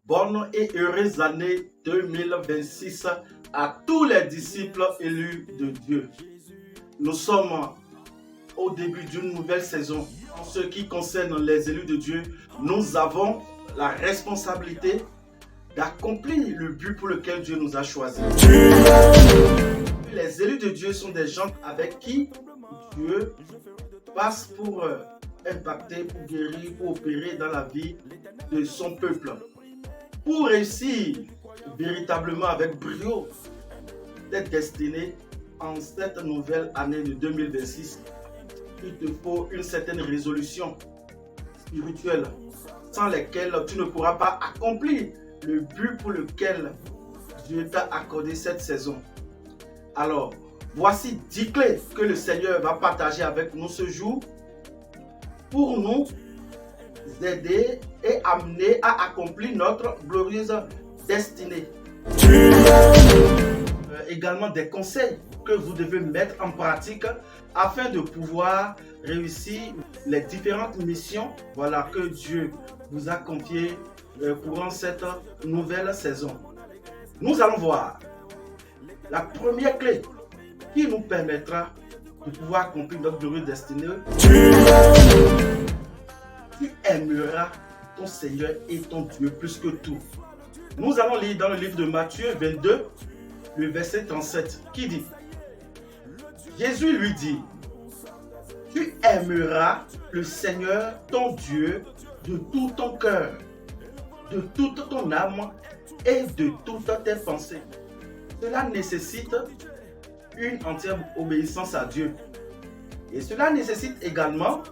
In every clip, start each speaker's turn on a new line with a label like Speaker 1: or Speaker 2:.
Speaker 1: Bonne et heureuse année 2026 à tous les disciples élus de Dieu. Nous sommes au début d'une nouvelle saison. En ce qui concerne les élus de Dieu, nous avons la responsabilité d'accomplir le but pour lequel Dieu nous a choisis. Les élus de Dieu sont des gens avec qui Dieu passe pour impacter, pour guérir, pour opérer dans la vie de son peuple. Pour réussir véritablement avec brio cette destinée en cette nouvelle année de 2026, il te faut une certaine résolution spirituelle sans lesquelles tu ne pourras pas accomplir le but pour lequel Dieu t'a accordé cette saison. Alors, voici 10 clés que le Seigneur va partager avec nous ce jour pour nous aider et amener à accomplir notre glorieuse destinée. Également des conseils que vous devez mettre en pratique afin de pouvoir réussir les différentes missions que Dieu vous a confiées pour cette nouvelle saison. Nous allons voir la première clé qui nous permettra de pouvoir accomplir notre glorieuse destinée. Tu aimeras ton Seigneur et ton Dieu plus que tout. Nous allons lire dans le livre de Matthieu 22, le verset 37, qui dit: Jésus lui dit, tu aimeras le Seigneur ton Dieu de tout ton cœur, de toute ton âme et de toutes tes pensées. Cela nécessite une entière obéissance à Dieu. Et cela nécessite également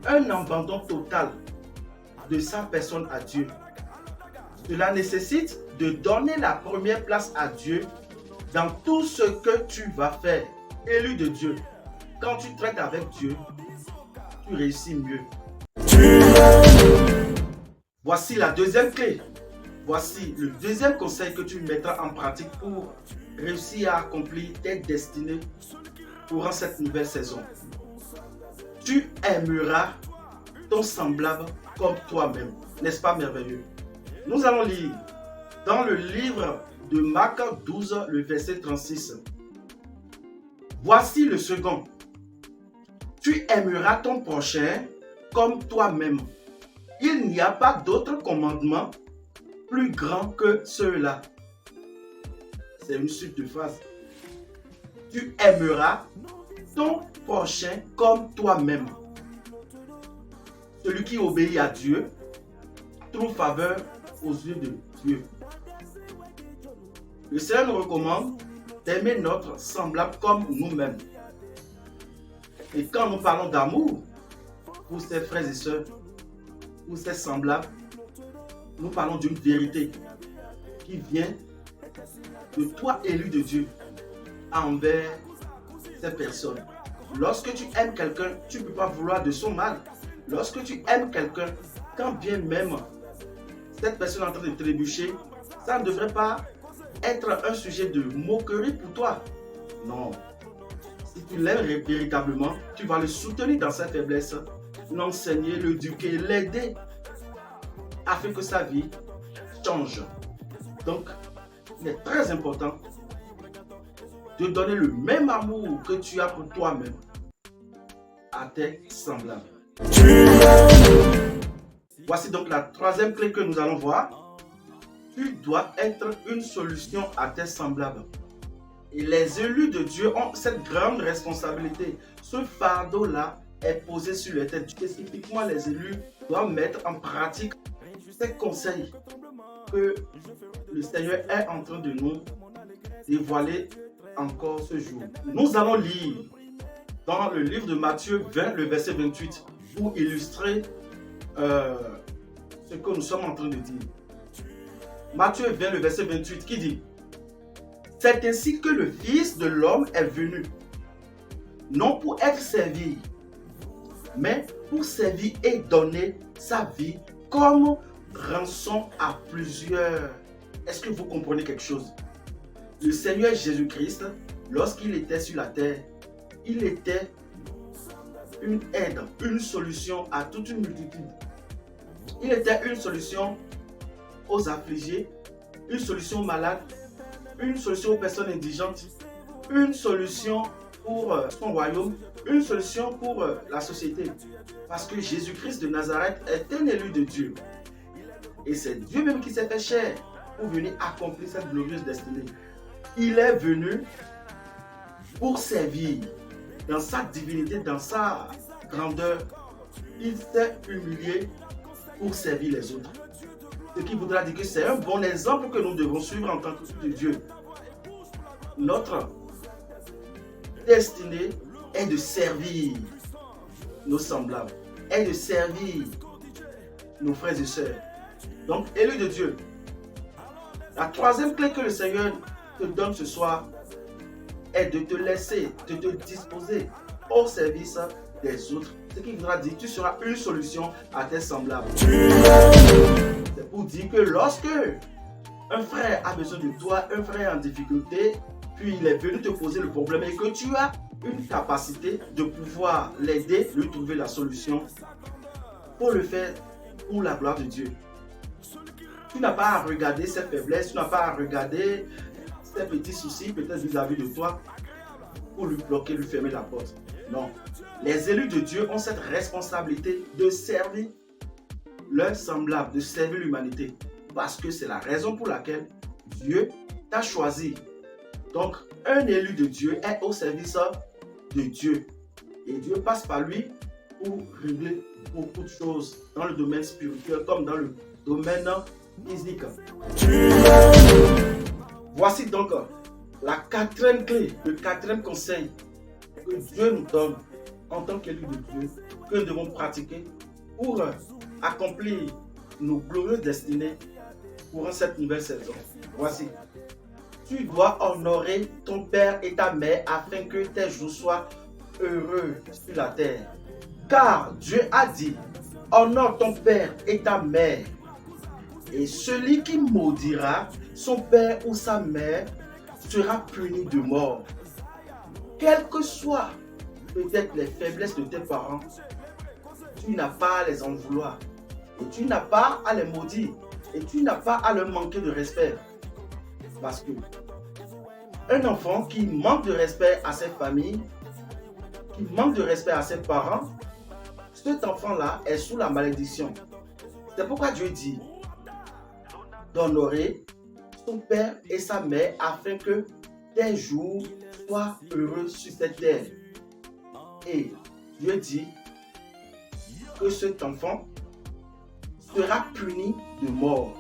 Speaker 1: un abandon total de sa personne à Dieu. Cela nécessite de donner la première place à Dieu dans tout ce que tu vas faire. Élu de Dieu, quand tu traites avec Dieu, tu réussis mieux. Voici la deuxième clé. Voici le deuxième conseil que tu mettras en pratique pour réussir à accomplir tes destinées durant cette nouvelle saison. Tu aimeras ton semblable comme toi-même. N'est-ce pas merveilleux? Nous allons lire dans le livre de Marc 12, le verset 36. Voici le second. Tu aimeras ton prochain comme toi-même. Il n'y a pas d'autre commandement plus grand que ceux-là. C'est une suite de phrases. Tu aimeras ton prochain comme toi-même. Celui qui obéit à Dieu trouve faveur aux yeux de Dieu. Le Seigneur nous recommande d'aimer notre semblable comme nous-mêmes. Et quand nous parlons d'amour pour ses frères et sœurs, pour ses semblables, nous parlons d'une vérité qui vient de toi, élu de Dieu, envers ces personnes. Lorsque tu aimes quelqu'un, tu ne peux pas vouloir de son mal. Lorsque tu aimes quelqu'un, quand bien même cette personne est en train de trébucher, ça ne devrait pas être un sujet de moquerie pour toi. Non. Si tu l'aimes véritablement, tu vas le soutenir dans sa faiblesse, l'enseigner, l'éduquer, l'aider afin que sa vie change. Donc, il est très important de donner le même amour que tu as pour toi-même à tes semblables. Voici donc la troisième clé que nous allons voir. Tu dois être une solution à tes semblables. Et les élus de Dieu ont cette grande responsabilité. Ce fardeau-là est posé sur les têtes. Spécifiquement, les élus doivent mettre en pratique ces conseils que le Seigneur est en train de nous dévoiler encore ce jour. Nous allons lire dans le livre de Matthieu 20, le verset 28, pour illustrer ce que nous sommes en train de dire. Matthieu 20, le verset 28, qui dit: C'est ainsi que le Fils de l'homme est venu, non pour être servi, mais pour servir et donner sa vie comme rançon à plusieurs. Est-ce que vous comprenez quelque chose? Le Seigneur Jésus-Christ lorsqu'il était sur la terre, il était une aide, une solution à toute une multitude. Il était une solution aux affligés, une solution aux malades, une solution aux personnes indigentes, une solution pour son royaume, une solution pour la société. Parce que Jésus-Christ de Nazareth est un élu de Dieu. Et c'est Dieu même qui s'est fait chair pour venir accomplir cette glorieuse destinée. Il est venu pour servir dans sa divinité, dans sa grandeur. Il s'est humilié pour servir les autres. Ce qui voudra dire que c'est un bon exemple que nous devons suivre en tant que fils de Dieu. Notre destinée est de servir nos semblables, est de servir nos frères et sœurs. Donc, élu de Dieu. La troisième clé que le Seigneur te donne ce soir est de te laisser, de te disposer au service des autres. Ce qui voudra dire que tu seras une solution à tes semblables. C'est pour dire que lorsque un frère a besoin de toi, un frère en difficulté, puis il est venu te poser le problème et que tu as une capacité de pouvoir l'aider, lui trouver la solution, pour le faire pour la gloire de Dieu. Tu n'as pas à regarder ses faiblesses, tu n'as pas à regarder ses petits soucis, peut-être vis-à-vis de toi, pour lui bloquer, lui fermer la porte. Non. Les élus de Dieu ont cette responsabilité de servir leurs semblables, de servir l'humanité. Parce que c'est la raison pour laquelle Dieu t'a choisi. Donc, un élu de Dieu est au service de Dieu. Et Dieu passe par lui pour régler beaucoup de choses dans le domaine spirituel comme dans le domaine physique. Voici donc la quatrième clé, le quatrième conseil que Dieu nous donne en tant qu'élu de Dieu, que nous devons pratiquer pour accomplir nos glorieuses destinées pour cette nouvelle saison. Voici. Tu dois honorer ton père et ta mère afin que tes jours soient heureux sur la terre. Car Dieu a dit, honore ton père et ta mère. Et celui qui maudira son père ou sa mère sera puni de mort. Quelles que soient peut-être les faiblesses de tes parents, tu n'as pas à les en vouloir. Et tu n'as pas à les maudire. Et tu n'as pas à leur manquer de respect. Parce que un enfant qui manque de respect à ses familles, qui manque de respect à ses parents, cet enfant-là est sous la malédiction. C'est pourquoi Dieu dit d'honorer son père et sa mère afin que tes jours soient heureux sur cette terre. Et Dieu dit que cet enfant sera puni de mort.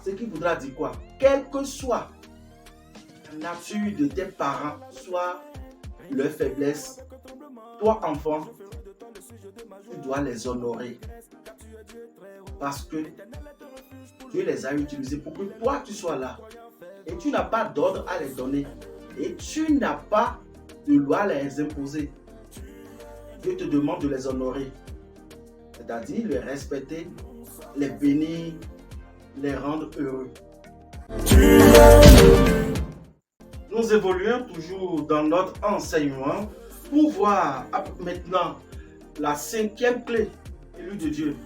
Speaker 1: Ce qui voudra dire quoi? Quelle que soit la nature de tes parents, soit leur faiblesse, toi enfant, tu dois les honorer. Parce que Dieu les a utilisés pour que toi tu sois là. Et tu n'as pas d'ordre à les donner. Et tu n'as pas de loi à les imposer. Dieu te demande de les honorer. C'est-à-dire les respecter, les bénir, les rendre heureux. Nous évoluons toujours dans notre enseignement pour voir maintenant la cinquième clé, élue de Dieu,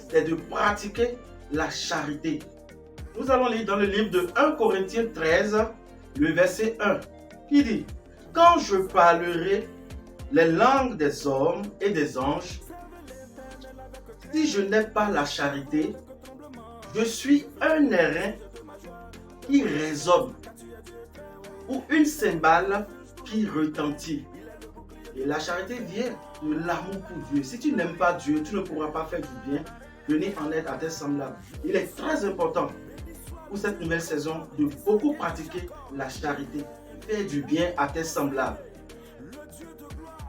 Speaker 1: c'est de pratiquer la charité. Nous allons lire dans le livre de 1 Corinthiens 13, le verset 1, qui dit « Quand je parlerai les langues des hommes et des anges, si je n'ai pas la charité, je suis un airain qui résonne ou une cymbale qui retentit. » Et la charité vient de l'amour pour Dieu. Si tu n'aimes pas Dieu, tu ne pourras pas faire du bien, venir en aide à tes semblables. Il est très important pour cette nouvelle saison de beaucoup pratiquer la charité. Faire du bien à tes semblables.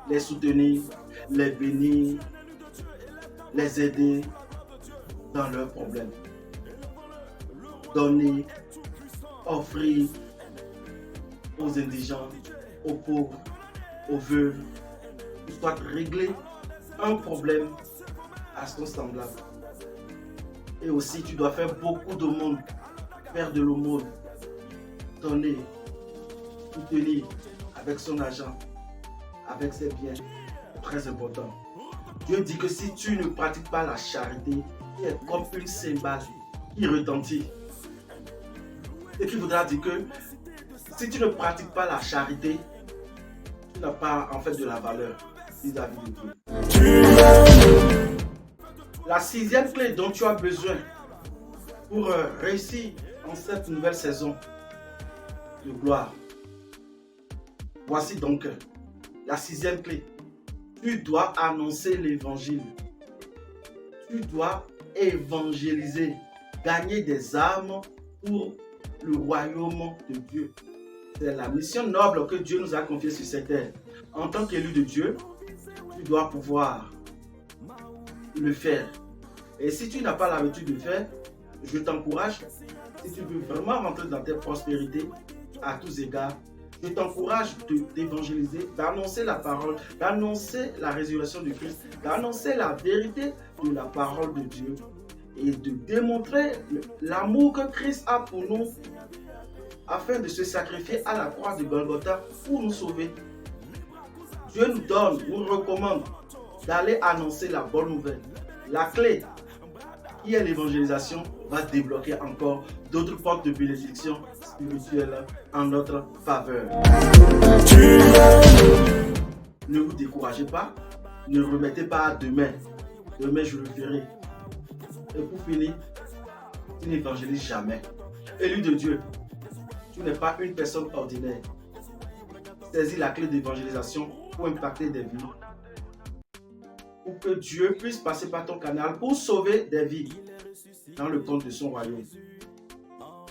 Speaker 1: Les soutenir, les bénir, les aider dans leurs problèmes. Donner, offrir aux indigents, aux pauvres, aux veuves, soit régler un problème à son semblable. Et aussi, tu dois faire beaucoup d'aumône, faire de l'aumône, donner, soutenir avec son argent, avec ses biens. C'est très important. Dieu dit que si tu ne pratiques pas la charité, tu es comme une cymbale qui retentit. Ce qui voudra dire que si tu ne pratiques pas la charité, tu n'as pas en fait de la valeur vis-à-vis de Dieu. La sixième clé dont tu as besoin pour réussir en cette nouvelle saison de gloire. Voici donc la sixième clé. Tu dois annoncer l'évangile. Tu dois évangéliser, gagner des âmes pour le royaume de Dieu. C'est la mission noble que Dieu nous a confiée sur cette terre. En tant qu'élu de Dieu, tu dois pouvoir le faire. Et si tu n'as pas l'habitude de le faire, je t'encourage, si tu veux vraiment rentrer dans tes prospérités à tous égards, je t'encourage d'évangéliser, d'annoncer la parole, d'annoncer la résurrection du Christ, d'annoncer la vérité de la parole de Dieu et de démontrer l'amour que Christ a pour nous afin de se sacrifier à la croix de Golgotha pour nous sauver. Dieu nous donne, nous recommande d'aller annoncer la bonne nouvelle. La clé qui est l'évangélisation va débloquer encore d'autres portes de bénédiction spirituelle en notre faveur. Ne vous découragez pas, ne remettez pas à demain. Demain je le ferai. Et pour finir, tu n'évangélises jamais. Élu de Dieu, tu n'es pas une personne ordinaire. Saisis la clé d'évangélisation pour impacter des vies. Pour que Dieu puisse passer par ton canal pour sauver des vies dans le compte de son royaume.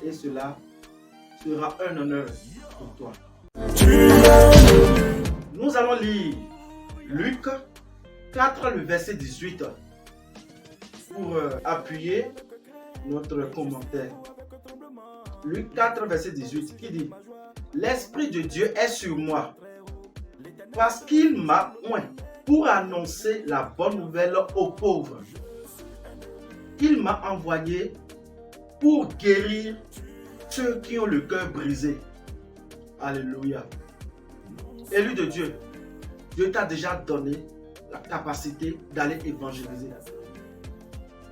Speaker 1: Et cela sera un honneur pour toi. Nous allons lire Luc 4, le verset 18 pour appuyer notre commentaire. Luc 4, verset 18 qui dit: L'Esprit de Dieu est sur moi parce qu'il m'a oint pour annoncer la bonne nouvelle aux pauvres. Il m'a envoyé pour guérir ceux qui ont le cœur brisé. Alléluia. Élu de Dieu, Dieu t'a déjà donné la capacité d'aller évangéliser.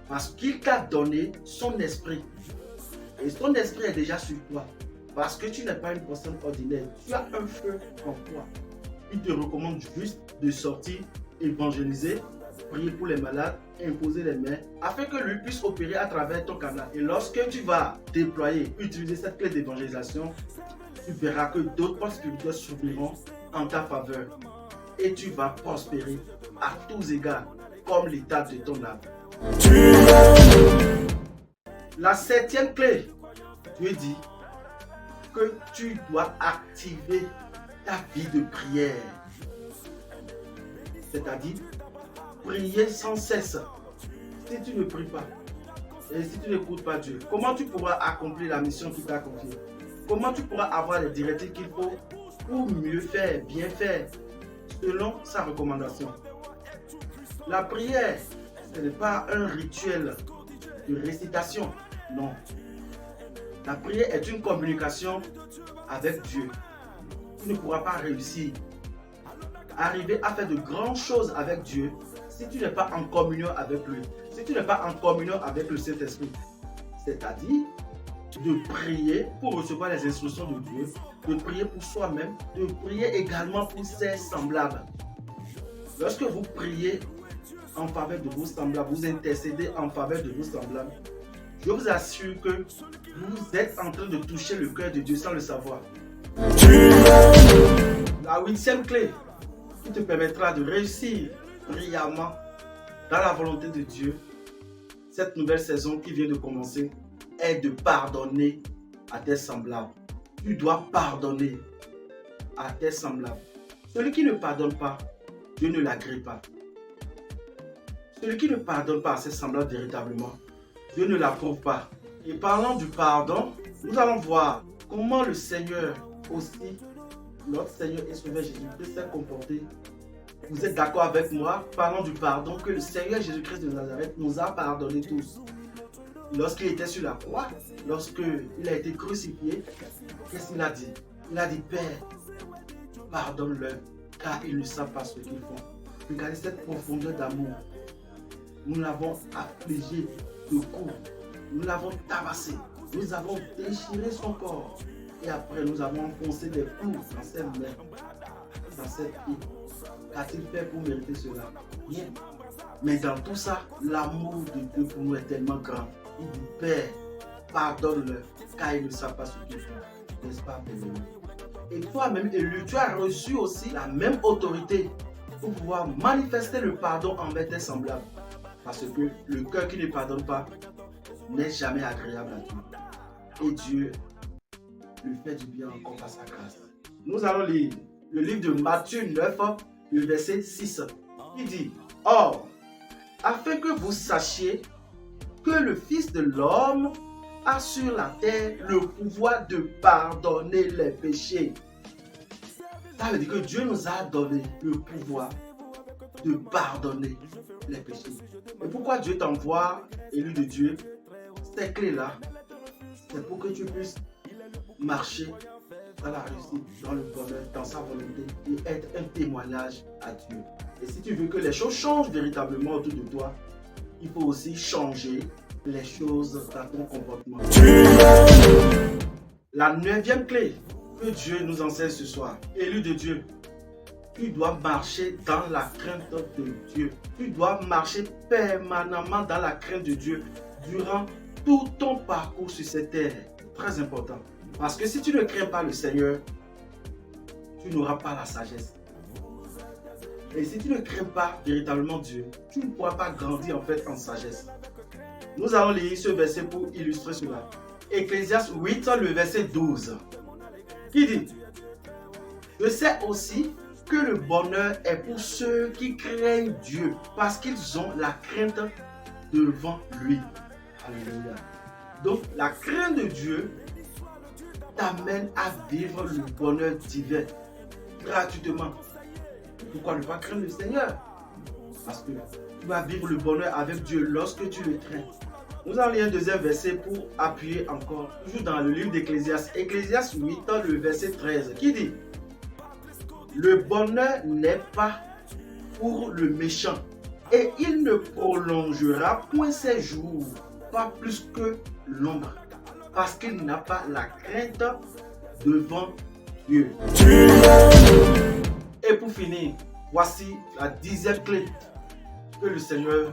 Speaker 1: Parce qu'il t'a donné son esprit. Et son esprit est déjà sur toi. Parce que tu n'es pas une personne ordinaire. Tu as un feu en toi. Il te recommande juste de sortir, évangéliser, prier pour les malades, imposer les mains, afin que lui puisse opérer à travers ton canal. Et lorsque tu vas déployer, utiliser cette clé d'évangélisation, tu verras que d'autres portes spirituelles s'ouvriront en ta faveur. Et tu vas prospérer à tous égards, comme l'état de ton âme. La septième clé, Dieu dit que tu dois activer ta vie de prière. C'est-à-dire, prier sans cesse. Si tu ne pries pas et si tu n'écoutes pas Dieu, comment tu pourras accomplir la mission qu'il t'a confiée? Comment tu pourras avoir les directives qu'il faut pour mieux faire, bien faire, selon sa recommandation? La prière, ce n'est pas un rituel de récitation, non. La prière est une communication avec Dieu. Tu ne pourras pas réussir, arriver à faire de grandes choses avec Dieu si tu n'es pas en communion avec lui, si tu n'es pas en communion avec le Saint-Esprit. C'est-à-dire de prier pour recevoir les instructions de Dieu, de prier pour soi-même, de prier également pour ses semblables. Lorsque vous priez en faveur de vos semblables, vous intercédez en faveur de vos semblables, je vous assure que vous êtes en train de toucher le cœur de Dieu sans le savoir. La huitième clé qui te permettra de réussir brillamment dans la volonté de Dieu, cette nouvelle saison qui vient de commencer, est de pardonner à tes semblables. Tu dois pardonner à tes semblables. Celui qui ne pardonne pas, Dieu ne l'agrée pas. Celui qui ne pardonne pas à ses semblables véritablement, Dieu ne l'approuve pas. Et parlant du pardon, nous allons voir comment le Seigneur aussi, notre Seigneur et Sauveur Jésus-Christ s'est comporté. Vous êtes d'accord avec moi, parlant du pardon que le Seigneur Jésus-Christ de Nazareth nous a pardonné tous. Lorsqu'il était sur la croix, lorsqu'il a été crucifié, qu'est-ce qu'il a dit? Il a dit: Père, pardonne-leur, car ils ne savent pas ce qu'ils font. Regardez cette profondeur d'amour. Nous l'avons affligé de coups, nous l'avons tabassé, nous avons déchiré son corps. Et après, nous avons enfoncé des clous dans ses mains, dans ses pieds. Qu'a-t-il fait pour mériter cela? Rien. Mais dans tout ça, l'amour de Dieu pour nous est tellement grand. Il dit, Père, pardonne-leur, car ils ne savent pas ce qu'ils font. N'est-ce pas, bien-aimé? Et toi-même, élu, tu as reçu aussi la même autorité pour pouvoir manifester le pardon envers tes semblables. Parce que le cœur qui ne pardonne pas n'est jamais agréable à Dieu. Et Dieu lui fait du bien encore par sa grâce. Nous allons lire le livre de Matthieu 9, le verset 6. Il dit, Or, afin que vous sachiez que le Fils de l'homme a sur la terre le pouvoir de pardonner les péchés. Ça veut dire que Dieu nous a donné le pouvoir de pardonner les péchés. Et pourquoi Dieu t'envoie, élu de Dieu, ces clés-là? C'est pour que tu puisses marcher dans la réussite, dans le bonheur, dans sa volonté et être un témoignage à Dieu. Et si tu veux que les choses changent véritablement autour de toi, il faut aussi changer les choses dans ton comportement. La 9e clé que Dieu nous enseigne ce soir, élu de Dieu, tu dois marcher dans la crainte de Dieu. Tu dois marcher permanemment dans la crainte de Dieu durant tout ton parcours sur cette terre. Très important. Parce que si tu ne crains pas le Seigneur, tu n'auras pas la sagesse. Et si tu ne crains pas véritablement Dieu, tu ne pourras pas grandir en fait en sagesse. Nous allons lire ce verset pour illustrer cela. Ecclésiaste 8, le verset 12. Qui dit, je sais aussi que le bonheur est pour ceux qui craignent Dieu, parce qu'ils ont la crainte devant lui. Alléluia. Donc, la crainte de Dieu t'amène à vivre le bonheur divin gratuitement. Pourquoi ne pas craindre le Seigneur? Parce que tu vas vivre le bonheur avec Dieu lorsque tu le crains. Nous allons lire un deuxième verset pour appuyer encore, toujours dans le livre d'Ecclésiaste. Ecclésiaste 8, le verset 13, qui dit, le bonheur n'est pas pour le méchant, et il ne prolongera point ses jours, pas plus que l'ombre, parce qu'il n'a pas la crainte devant Dieu. Et pour finir, voici la 10e clé que le Seigneur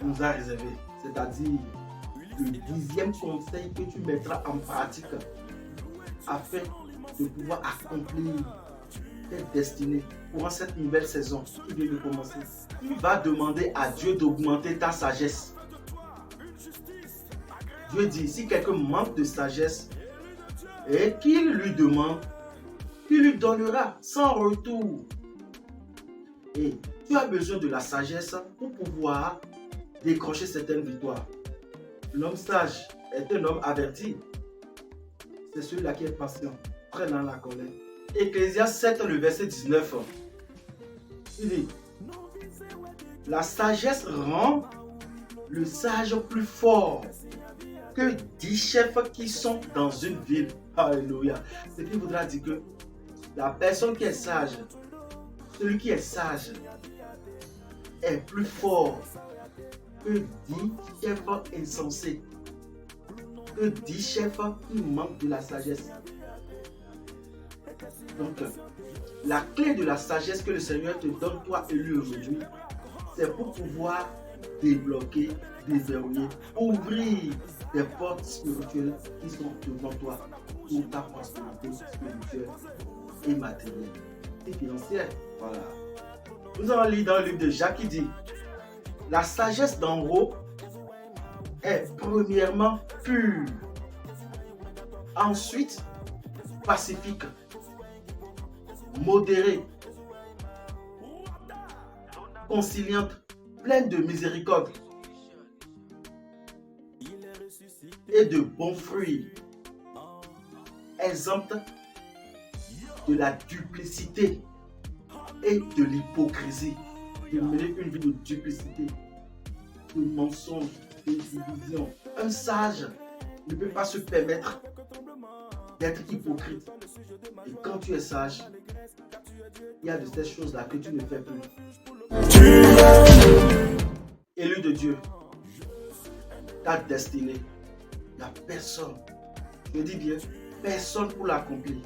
Speaker 1: nous a réservée, c'est-à-dire le 10e conseil que tu mettras en pratique afin de pouvoir accomplir tes destinées pour cette nouvelle saison qui vient de commencer. Tu vas demander à Dieu d'augmenter ta sagesse. Dieu dit, si quelqu'un manque de sagesse, et qu'il lui demande, il lui donnera sans retour. Et tu as besoin de la sagesse pour pouvoir décrocher certaines victoires. L'homme sage est un homme averti. C'est celui-là qui est patient, très dans la colère. Ecclésiaste 7, le verset 19. Il dit, la sagesse rend le sage plus fort que 10 chefs qui sont dans une ville. Alléluia. Ce qui voudra dire que la personne qui est sage, celui qui est sage, est plus fort que 10 chefs insensés, que 10 chefs qui manquent de la sagesse. Donc, la clé de la sagesse que le Seigneur te donne, toi élu aujourd'hui, c'est pour pouvoir débloquer, déverrouiller, ouvrir des portes spirituelles qui sont devant toi pour ta prospérité spirituelle et matérielle et financière. Voilà. Nous allons lire dans le livre de Jacques qui dit, la sagesse d'en haut est premièrement pure, ensuite pacifique, modérée, conciliante, pleine de miséricorde et de bons fruits, exempte de la duplicité et de l'hypocrisie. De mener une vie de duplicité, de mensonge, de division. Un sage ne peut pas se permettre d'être hypocrite. Et quand tu es sage, il y a de ces choses-là que tu ne fais plus. Élu de Dieu, ta destinée, il n'y a personne, je dis bien, personne pour l'accomplir.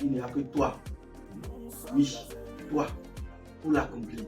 Speaker 1: Il n'y a que toi, oui, toi, pour l'accomplir.